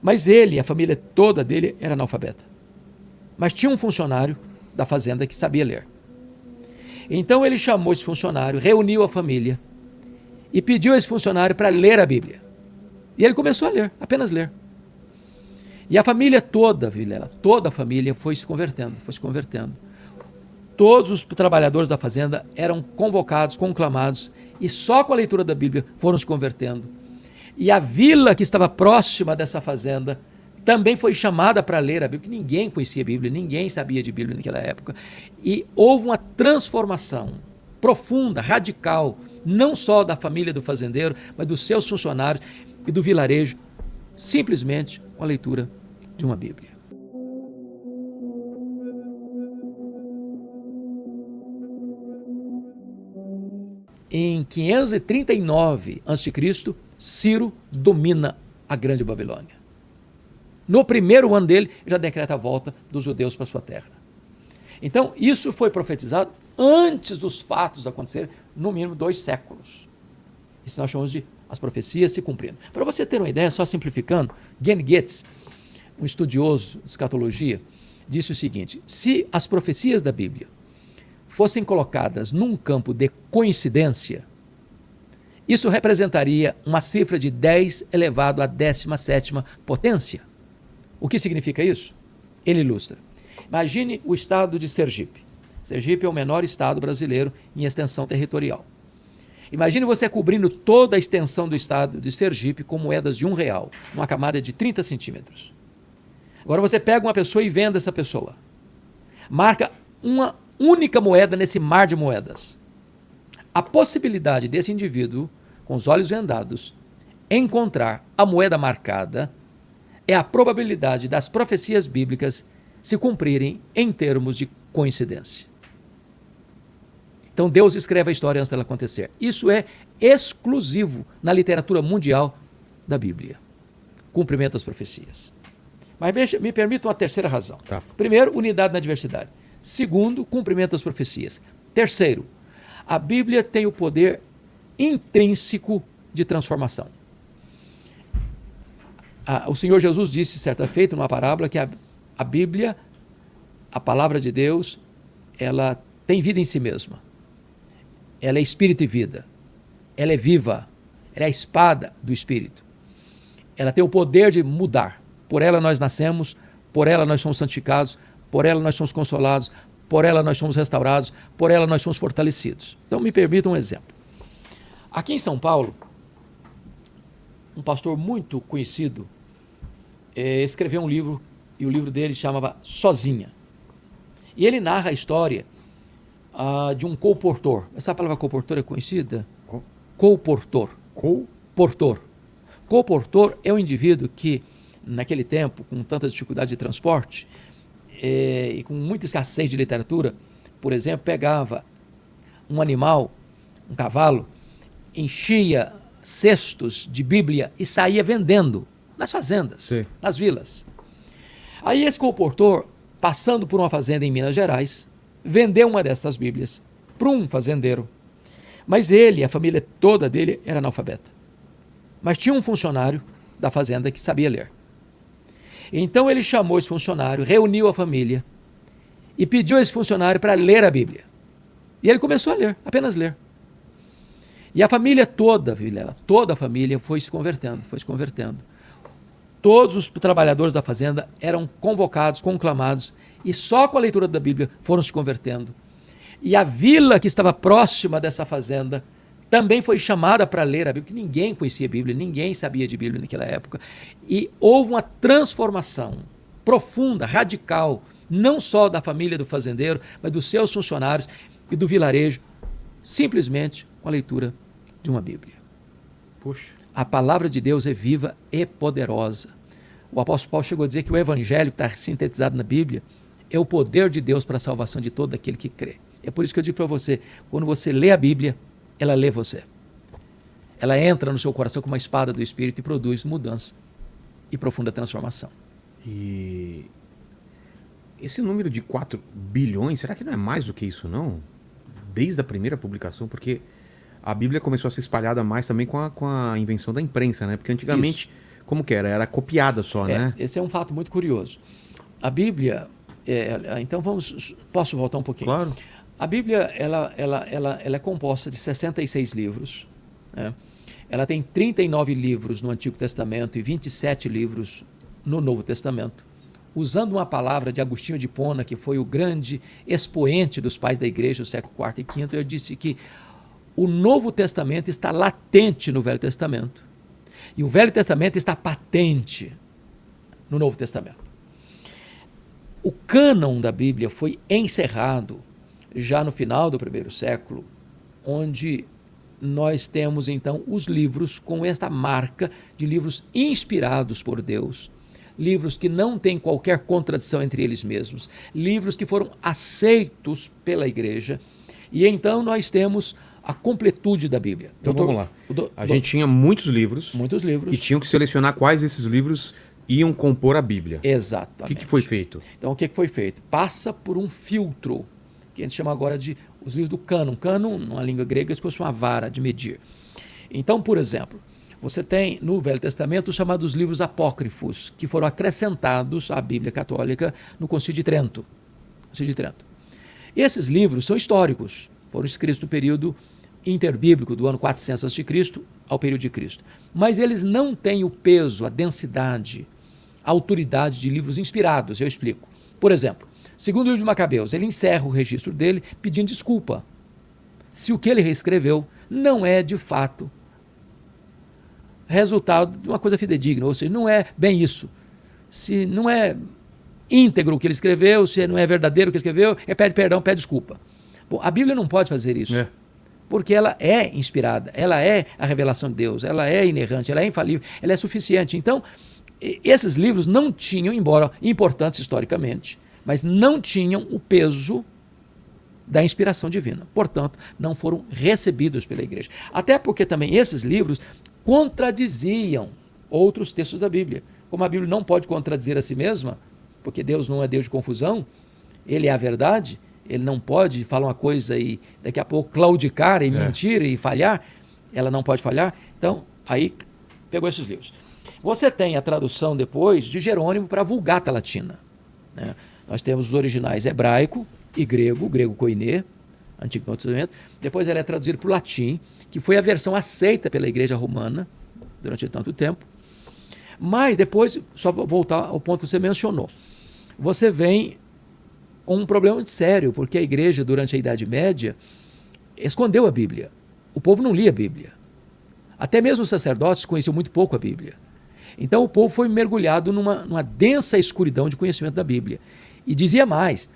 Mas ele, a família toda dele, era analfabeta. Mas tinha um funcionário da fazenda que sabia ler. Então ele chamou esse funcionário, reuniu a família e pediu a esse funcionário para ler a Bíblia. E ele começou a ler, apenas ler. E a família toda, Vilela, toda a família foi se convertendo, foi se convertendo. Todos os trabalhadores da fazenda eram convocados, conclamados, e só com a leitura da Bíblia foram se convertendo. E a vila que estava próxima dessa fazenda também foi chamada para ler a Bíblia, porque ninguém conhecia a Bíblia, ninguém sabia de Bíblia naquela época. E houve uma transformação profunda, radical, não só da família do fazendeiro, mas dos seus funcionários e do vilarejo, simplesmente com a leitura de uma Bíblia. Em 539 a.C., Ciro domina a Grande Babilônia. No primeiro ano dele, já decreta a volta dos judeus para sua terra. Então, isso foi profetizado antes dos fatos acontecerem, no mínimo 2 séculos. Isso nós chamamos de as profecias se cumprindo. Para você ter uma ideia, só simplificando, Gene Getz, um estudioso de escatologia, disse o seguinte: se as profecias da Bíblia fossem colocadas num campo de coincidência, isso representaria uma cifra de 10 elevado à 17ª potência. O que significa isso? Ele ilustra. Imagine o estado de Sergipe. Sergipe é o menor estado brasileiro em extensão territorial. Imagine você cobrindo toda a extensão do estado de Sergipe com moedas de R$1, numa camada de 30 centímetros. Agora você pega uma pessoa e vende essa pessoa. Marca uma única moeda nesse mar de moedas. A possibilidade desse indivíduo, com os olhos vendados, encontrar a moeda marcada é a probabilidade das profecias bíblicas se cumprirem em termos de coincidência. Então Deus escreve a história antes dela acontecer. Isso é exclusivo na literatura mundial da Bíblia. Cumprimento das profecias. Mas me permita uma terceira razão. Tá. Primeiro, unidade na diversidade. Segundo, cumprimento das profecias. Terceiro, a Bíblia tem o poder intrínseco de transformação. O Senhor Jesus disse certa feita numa parábola que a Bíblia, a palavra de Deus, ela tem vida em si mesma. Ela é espírito e vida. Ela é viva. Ela é a espada do espírito. Ela tem o poder de mudar. Por ela nós nascemos, por ela nós somos santificados, por ela nós somos consolados, por ela nós somos restaurados, por ela nós somos fortalecidos. Então me permita um exemplo. Aqui em São Paulo, um pastor muito conhecido escreveu um livro, e o livro dele chamava Sozinha. E ele narra a história de um colportor. Essa palavra colportor é conhecida? Colportor. Colportor. Colportor é um indivíduo que, naquele tempo, com tanta dificuldade de transporte e com muita escassez de literatura, por exemplo, pegava um animal, um cavalo, enchia cestos de Bíblia e saía vendendo nas fazendas, sim, nas vilas. Aí esse colportor, passando por uma fazenda em Minas Gerais, vendeu uma dessas Bíblias para um fazendeiro. Mas ele, a família toda dele, era analfabeta. Mas tinha um funcionário da fazenda que sabia ler. Então ele chamou esse funcionário, reuniu a família e pediu a esse funcionário para ler a Bíblia. E ele começou a ler, apenas ler. E a família toda, Vilela, toda a família foi se convertendo, foi se convertendo. Todos os trabalhadores da fazenda eram convocados, conclamados, e só com a leitura da Bíblia foram se convertendo. E a vila que estava próxima dessa fazenda também foi chamada para ler a Bíblia, porque ninguém conhecia a Bíblia, ninguém sabia de Bíblia naquela época. E houve uma transformação profunda, radical, não só da família do fazendeiro, mas dos seus funcionários e do vilarejo, simplesmente com a leitura de uma Bíblia. Puxa. A palavra de Deus é viva e poderosa. O apóstolo Paulo chegou a dizer que o evangelho que está sintetizado na Bíblia é o poder de Deus para a salvação de todo aquele que crê. É por isso que eu digo para você, quando você lê a Bíblia, ela lê você. Ela entra no seu coração como uma espada do Espírito e produz mudança e profunda transformação. E esse número de 4 bilhões, será que não é mais do que isso, não? Desde a primeira publicação, porque a Bíblia começou a ser espalhada mais também com a invenção da imprensa, né? Porque antigamente, Como que era? Era copiada só, né? Esse é um fato muito curioso. A Bíblia, então posso voltar um pouquinho? Claro. A Bíblia, ela é composta de 66 livros, né? Ela tem 39 livros no Antigo Testamento e 27 livros no Novo Testamento. Usando uma palavra de Agostinho de Hipona, que foi o grande expoente dos pais da igreja do século IV e V, eu disse que o Novo Testamento está latente no Velho Testamento e o Velho Testamento está patente no Novo Testamento. O cânon da Bíblia foi encerrado já no final do primeiro século, onde nós temos então os livros com esta marca de livros inspirados por Deus, livros que não têm qualquer contradição entre eles mesmos, livros que foram aceitos pela igreja, e então nós temos a completude da Bíblia. Então vamos lá. A gente tinha muitos livros. Muitos livros. E tinham que selecionar quais desses livros iam compor a Bíblia. Exatamente. O que foi feito? Então o que foi feito? Passa por um filtro, que a gente chama agora de os livros do cânon. Cânon, numa língua grega, é como se fosse uma vara de medir. Então, por exemplo, você tem no Velho Testamento os chamados livros apócrifos, que foram acrescentados à Bíblia Católica no Concílio de Trento. Esses livros são históricos, foram escritos no período interbíblico, do ano 400 a.C. ao período de Cristo. Mas eles não têm o peso, a densidade, a autoridade de livros inspirados, eu explico. Por exemplo, segundo o livro de Macabeus, ele encerra o registro dele pedindo desculpa se o que ele reescreveu não é, de fato, resultado de uma coisa fidedigna, ou seja, não é bem isso. Se não é íntegro o que ele escreveu, se não é verdadeiro o que ele escreveu, pede perdão, pede desculpa. Bom, a Bíblia não pode fazer isso, porque ela é inspirada, ela é a revelação de Deus, ela é inerrante, ela é infalível, ela é suficiente. Então, esses livros não tinham, embora importantes historicamente, mas não tinham o peso da inspiração divina. Portanto, não foram recebidos pela igreja. Até porque também esses livros contradiziam outros textos da Bíblia. Como a Bíblia não pode contradizer a si mesma, porque Deus não é Deus de confusão, ele é a verdade, ele não pode falar uma coisa e daqui a pouco claudicar e mentir e falhar, ela não pode falhar. Então, aí pegou esses livros. Você tem a tradução depois de Jerônimo para a Vulgata Latina, né? Nós temos os originais hebraico e grego, grego koiné, Antigo Novo Testamento. Depois ele é traduzido para o latim, que foi a versão aceita pela Igreja Romana durante tanto tempo. Mas depois, só voltar ao ponto que você mencionou, você vem com um problema sério, porque a Igreja, durante a Idade Média, escondeu a Bíblia. O povo não lia a Bíblia. Até mesmo os sacerdotes conheciam muito pouco a Bíblia. Então o povo foi mergulhado numa densa escuridão de conhecimento da Bíblia. E dizia mais,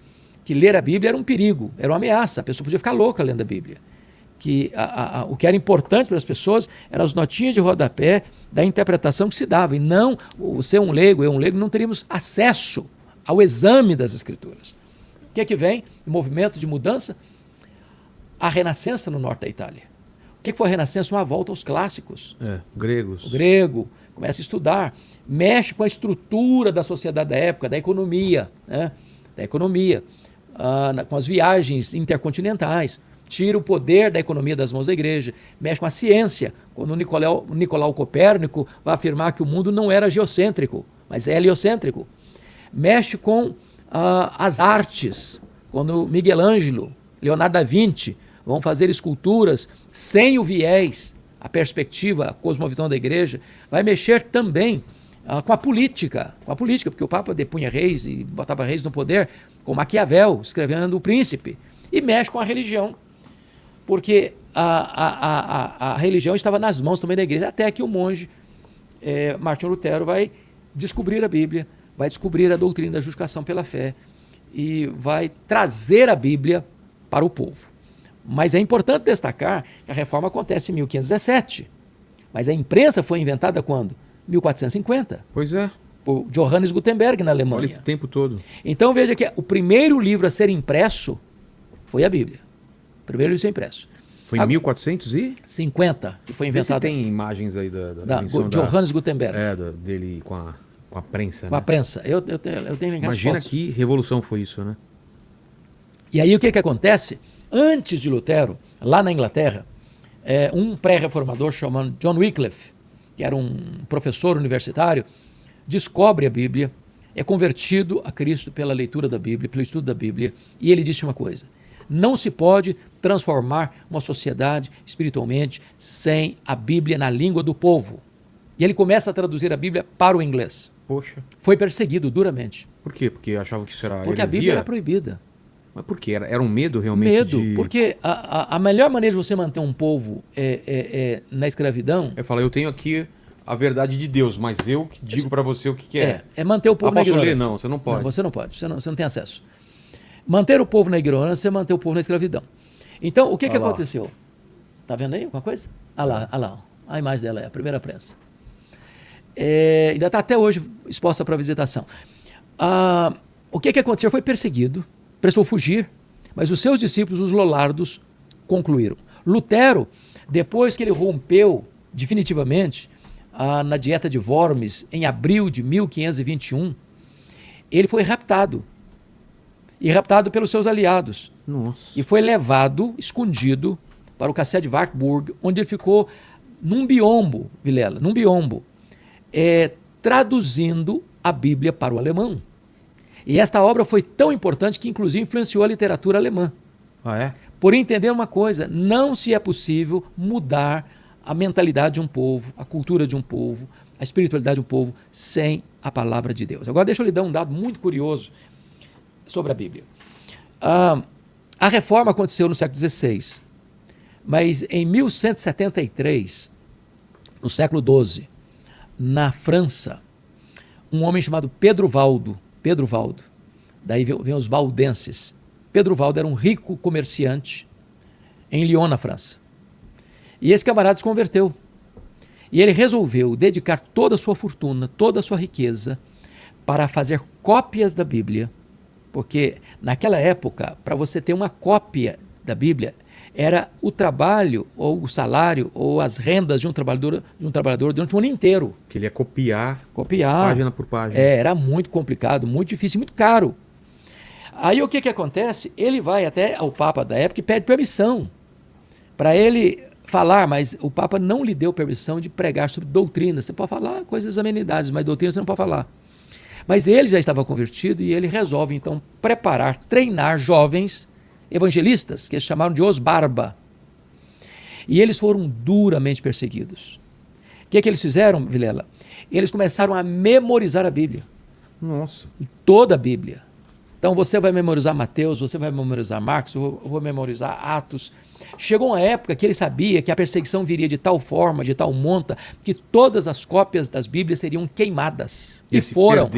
que ler a Bíblia era um perigo, era uma ameaça, a pessoa podia ficar louca lendo a Bíblia. Que o que era importante para as pessoas eram as notinhas de rodapé da interpretação que se dava, e não, ser um leigo, eu um leigo, não teríamos acesso ao exame das Escrituras. O que é que vem? O movimento de mudança? A Renascença no norte da Itália. O que foi a Renascença? Uma volta aos clássicos. Gregos. O grego, começa a estudar, mexe com a estrutura da sociedade da época, da economia, né? Com as viagens intercontinentais, tira o poder da economia das mãos da igreja, mexe com a ciência, quando o Nicolau Copérnico vai afirmar que o mundo não era geocêntrico, mas é heliocêntrico. Mexe com as artes, quando Miguel Ângelo, Leonardo da Vinci vão fazer esculturas sem o viés, a perspectiva, a cosmovisão da igreja. Vai mexer também com a política, porque o Papa depunha reis e botava reis no poder, com Maquiavel escrevendo O Príncipe, e mexe com a religião, porque a religião estava nas mãos também da igreja, até que o monge Martinho Lutero vai descobrir a Bíblia, vai descobrir a doutrina da justificação pela fé e vai trazer a Bíblia para o povo. Mas é importante destacar que a reforma acontece em 1517, mas a imprensa foi inventada quando? 1450. Pois é. Por Johannes Gutenberg, na Alemanha. Olha esse tempo todo. Então veja que o primeiro livro a ser impresso foi a Bíblia. O primeiro livro a ser impresso. Foi em 1450 que foi inventado. Você tem imagens aí da Johannes Gutenberg. Dele com a prensa, né? Com a prensa. Eu tenho Imagina que revolução foi isso, né? E aí o que acontece? Antes de Lutero, lá na Inglaterra, um pré-reformador chamado John Wycliffe, que era um professor universitário, descobre a Bíblia, é convertido a Cristo pela leitura da Bíblia, pelo estudo da Bíblia, e ele disse uma coisa: não se pode transformar uma sociedade espiritualmente sem a Bíblia na língua do povo. E ele começa a traduzir a Bíblia para o inglês. Poxa. Foi perseguido duramente. Por quê? Porque achavam que isso era Porque heresia? a Bíblia era proibida. Mas por quê? Era um medo realmente Medo, de... porque a melhor maneira de você manter um povo na escravidão Eu falo, eu tenho aqui a verdade de Deus, mas eu que digo para você o que é. é manter o povo na posso ler? ignorância. Não, você não pode. Não, você não pode, você não tem acesso. Manter o povo na ignorância é manter o povo na escravidão. Então, o que Olha lá. aconteceu? Tá vendo aí alguma coisa? Olha lá, a imagem dela é a primeira prensa. Ainda está até hoje exposta para visitação. O que aconteceu? Foi perseguido, precisou fugir, mas os seus discípulos, os lollardos, concluíram. Lutero, depois que ele rompeu definitivamente na dieta de Worms, em abril de 1521, ele foi raptado. E raptado pelos seus aliados. Nossa. E foi levado, escondido, para o castelo de Wartburg, onde ele ficou num biombo, Vilela, num biombo, traduzindo a Bíblia para o alemão. E esta obra foi tão importante que, inclusive, influenciou a literatura alemã. Ah, é? Por entender uma coisa, não se é possível mudar a mentalidade de um povo, a cultura de um povo, a espiritualidade de um povo, sem a palavra de Deus. Agora, deixa eu lhe dar um dado muito curioso sobre a Bíblia. A reforma aconteceu no século XVI, mas em 1173, no século XII, na França, um homem chamado Pedro Valdo, daí vem os valdenses. Pedro Valdo era um rico comerciante em Lyon, na França. E esse camarada se converteu. E ele resolveu dedicar toda a sua fortuna, toda a sua riqueza, para fazer cópias da Bíblia, porque naquela época, para você ter uma cópia da Bíblia, era o trabalho, ou o salário, ou as rendas de um trabalhador durante um ano inteiro. Que ele ia copiar Copiar. página por página. Era muito complicado, muito difícil, muito caro. Aí o que acontece? Ele vai até ao Papa da época e pede permissão para ele falar, mas o Papa não lhe deu permissão de pregar sobre doutrina. Você pode falar coisas amenidades, mas doutrina você não pode falar. Mas ele já estava convertido e ele resolve, então, treinar jovens evangelistas, que eles chamaram de os Barba. E eles foram duramente perseguidos. O que eles fizeram, Vilela? Eles começaram a memorizar a Bíblia. Nossa. Toda a Bíblia. Então, você vai memorizar Mateus, você vai memorizar Marcos, eu vou memorizar Atos. Chegou uma época que ele sabia que a perseguição viria de tal forma, de tal monta, que todas as cópias das Bíblias seriam queimadas. E foram.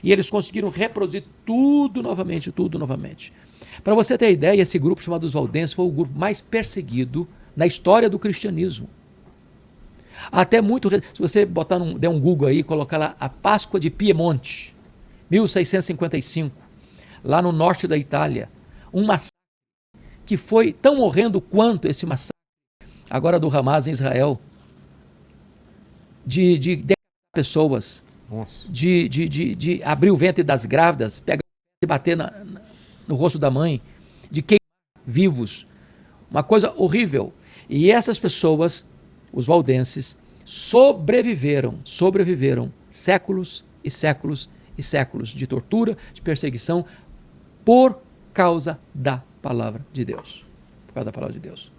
E eles conseguiram reproduzir tudo novamente. Para você ter ideia, esse grupo chamado os Valdenses foi o grupo mais perseguido na história do cristianismo. Até muito... Se você der um Google aí e colocar lá a Páscoa de Piemonte, 1655, lá no norte da Itália, um massacre que foi tão horrendo quanto esse massacre agora do Hamas em Israel, de pessoas, Nossa. de abrir o ventre das grávidas, pegar e bater no rosto da mãe, de queimar vivos, uma coisa horrível. E essas pessoas, os valdenses, sobreviveram séculos e séculos e séculos de tortura, de perseguição, por causa da palavra de Deus. Por causa da palavra de Deus.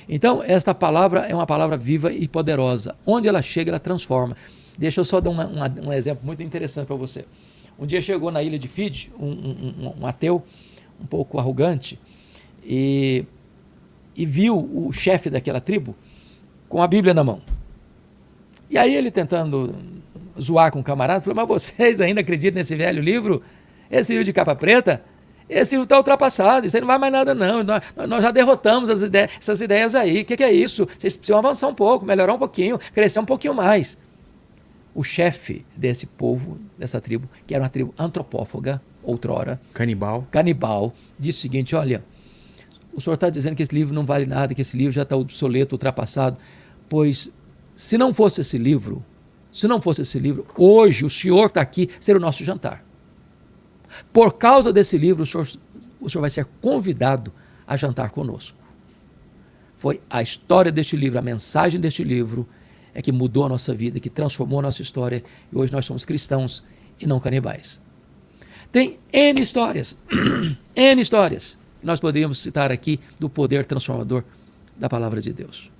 Então, esta palavra é uma palavra viva e poderosa. Onde ela chega, ela transforma. Deixa eu só dar um exemplo muito interessante para você. Um dia chegou na ilha de Fiji um ateu, um pouco arrogante, e viu o chefe daquela tribo com a Bíblia na mão. E aí ele, tentando zoar com o camarada, falou: mas vocês ainda acreditam nesse velho livro? Esse livro de capa preta? Esse livro está ultrapassado, isso aí não vai mais nada não, nós já derrotamos essas ideias aí, o que é isso? Vocês precisam avançar um pouco, melhorar um pouquinho, crescer um pouquinho mais. O chefe desse povo, dessa tribo, que era uma tribo antropófaga, outrora, canibal, disse o seguinte: olha, o senhor está dizendo que esse livro não vale nada, que esse livro já está obsoleto, ultrapassado, pois se não fosse esse livro, hoje o senhor está aqui, seria o nosso jantar. Por causa desse livro, o senhor vai ser convidado a jantar conosco. Foi a história deste livro, a mensagem deste livro, é que mudou a nossa vida, que transformou a nossa história, e hoje nós somos cristãos e não canibais. Tem N histórias, N histórias, que nós poderíamos citar aqui do poder transformador da palavra de Deus.